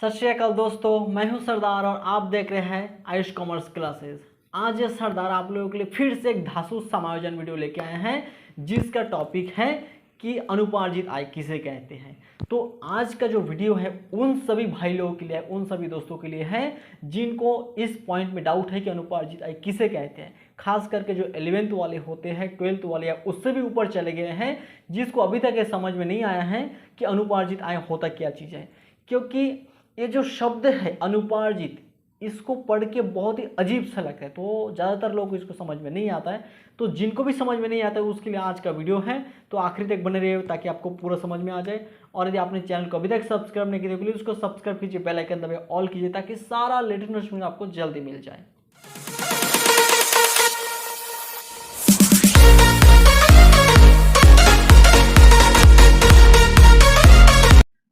सत श्री अकाल दोस्तों, मैं हूं सरदार और आप देख रहे हैं आयुष कॉमर्स क्लासेस। आज सरदार आप लोगों के लिए फिर से एक धासु समायोजन वीडियो लेके आए हैं जिसका टॉपिक है कि अनुपार्जित आय किसे कहते हैं। तो आज का जो वीडियो है उन सभी भाई लोगों के लिए, उन सभी दोस्तों के लिए है जिनको इस पॉइंट में डाउट है कि अनुपार्जित आय किसे कहते हैं। खास करके जो 11th वाले होते हैं, 12th वाले या उससे भी ऊपर चले गए हैं, जिसको अभी तक ये समझ में नहीं आया है कि अनुपार्जित आय होता क्या चीज़ है। क्योंकि ये जो शब्द है अनुपार्जित, इसको पढ़ के बहुत ही अजीब सा लगता है, तो ज़्यादातर लोग इसको समझ में नहीं आता है। तो जिनको भी समझ में नहीं आता है उसके लिए आज का वीडियो है, तो आखिरी तक बने रहिए ताकि आपको पूरा समझ में आ जाए। और यदि आपने चैनल को अभी तक सब्सक्राइब नहीं किया तो प्लीज़ उसको सब्सक्राइब कीजिए, बेल आइकन दबाइए, ऑल कीजिए ताकि सारा लेटेस्ट नोटिफिकेशन आपको जल्दी मिल जाए।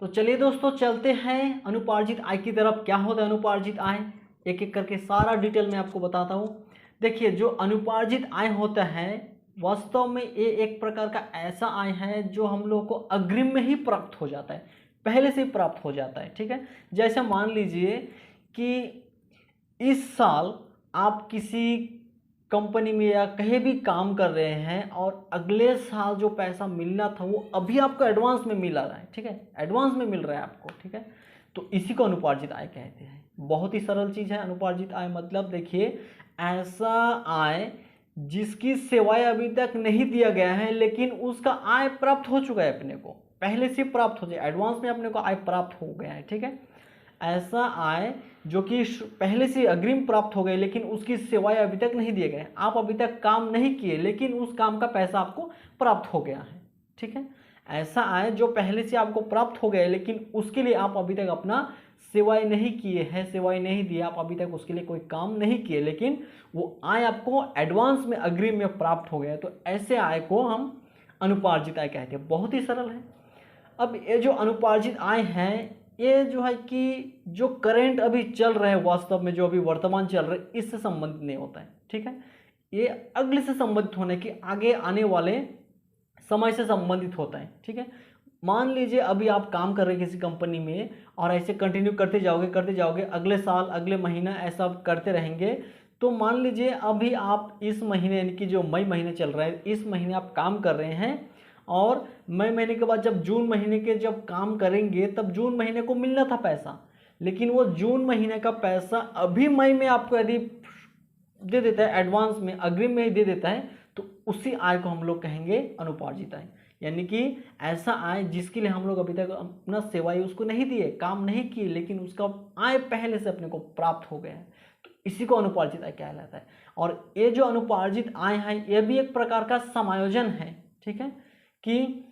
तो चलिए दोस्तों चलते हैं अनुपार्जित आय की तरफ। क्या होता है अनुपार्जित आय, एक एक करके सारा डिटेल में आपको बताता हूँ। देखिए, जो अनुपार्जित आय होता है वास्तव में ये एक प्रकार का ऐसा आय है जो हम लोग को अग्रिम में ही प्राप्त हो जाता है, पहले से ही प्राप्त हो जाता है। ठीक है, जैसे मान लीजिए कि इस साल आप किसी कंपनी में या कहीं भी काम कर रहे हैं और अगले साल जो पैसा मिलना था वो अभी आपको एडवांस में मिल रहा है। ठीक है, एडवांस में मिल रहा है आपको। ठीक है, तो इसी को अनुपार्जित आय कहते हैं। बहुत ही सरल चीज़ है अनुपार्जित आय। मतलब देखिए, ऐसा आय जिसकी सेवाएं अभी तक नहीं दिया गया है लेकिन उसका आय प्राप्त हो चुका है, अपने को पहले से प्राप्त हो जाए, एडवांस में अपने को आय प्राप्त हो गया है। ठीक है, ऐसा आय जो कि पहले से अग्रिम प्राप्त हो गए लेकिन उसकी सेवाएं अभी तक नहीं दिए गए, आप अभी तक काम नहीं किए लेकिन उस काम का पैसा आपको प्राप्त हो गया है। ठीक है, ऐसा आय जो पहले से आपको प्राप्त हो गया लेकिन उसके लिए आप अभी तक अपना सेवाएं नहीं किए हैं, सेवाएं नहीं दिए, आप अभी तक उसके लिए कोई काम नहीं किए लेकिन वो आय आपको एडवांस में अग्रिम में प्राप्त हो गया, तो ऐसे आय को हम अनुपार्जित आय कहते हैं। बहुत ही सरल है। अब ये जो अनुपार्जित आय है ये जो है कि जो करंट अभी चल रहा है, वास्तव में जो अभी वर्तमान चल रहा है, इससे संबंधित नहीं होता है। ठीक है, ये अगले से संबंधित होने की आगे आने वाले समय से संबंधित होता है। ठीक है, मान लीजिए अभी आप काम कर रहे हैं किसी कंपनी में और ऐसे कंटिन्यू करते जाओगे, अगले साल अगले महीना ऐसा करते रहेंगे। तो मान लीजिए अभी आप इस महीने यानी कि जो मई महीने चल रहा है, इस महीने आप काम कर रहे हैं और मई महीने के बाद जब जून महीने के जब काम करेंगे तब जून महीने को मिलना था पैसा, लेकिन वो जून महीने का पैसा अभी मई में आपको यदि दे देता है, एडवांस में अग्रिम में ही दे देता है, तो उसी आय को हम लोग कहेंगे अनुपार्जित आय। यानी कि ऐसा आय जिसके लिए हम लोग अभी तक अपना सेवाएं उसको नहीं दिए, काम नहीं किए, लेकिन उसका आय पहले से अपने को प्राप्त हो गया है, तो इसी को अनुपार्जित आय कहलाता है। और ये जो अनुपार्जित आय है ये भी एक प्रकार का समायोजन है। ठीक है, कि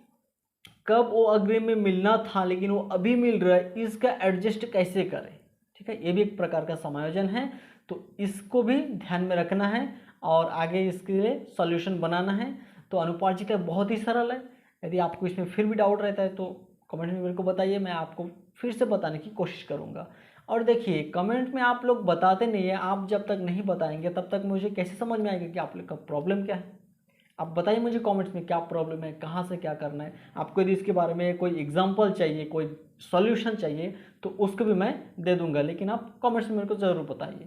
कब वो अग्रिम में मिलना था लेकिन वो अभी मिल रहा है, इसका एडजस्ट कैसे करें। ठीक है, ये भी एक प्रकार का समायोजन है, तो इसको भी ध्यान में रखना है और आगे इसके लिए सॉल्यूशन बनाना है। तो अनुपार्जित आय बहुत ही सरल है। यदि आपको इसमें फिर भी डाउट रहता है तो कमेंट में मेरे को बताइए, मैं आपको फिर से बताने की कोशिश करूँगा। और देखिए, कमेंट में आप लोग बताते नहीं है, आप जब तक नहीं बताएंगे तब तक मुझे कैसे समझ में आएगा कि आप लोग का प्रॉब्लम क्या है। आप बताइए मुझे कमेंट्स में क्या प्रॉब्लम है, कहाँ से क्या करना है आपको। यदि इसके बारे में कोई एग्जांपल चाहिए, कोई सॉल्यूशन चाहिए तो उसको भी मैं दे दूंगा, लेकिन आप कमेंट्स में मेरे को ज़रूर बताइए।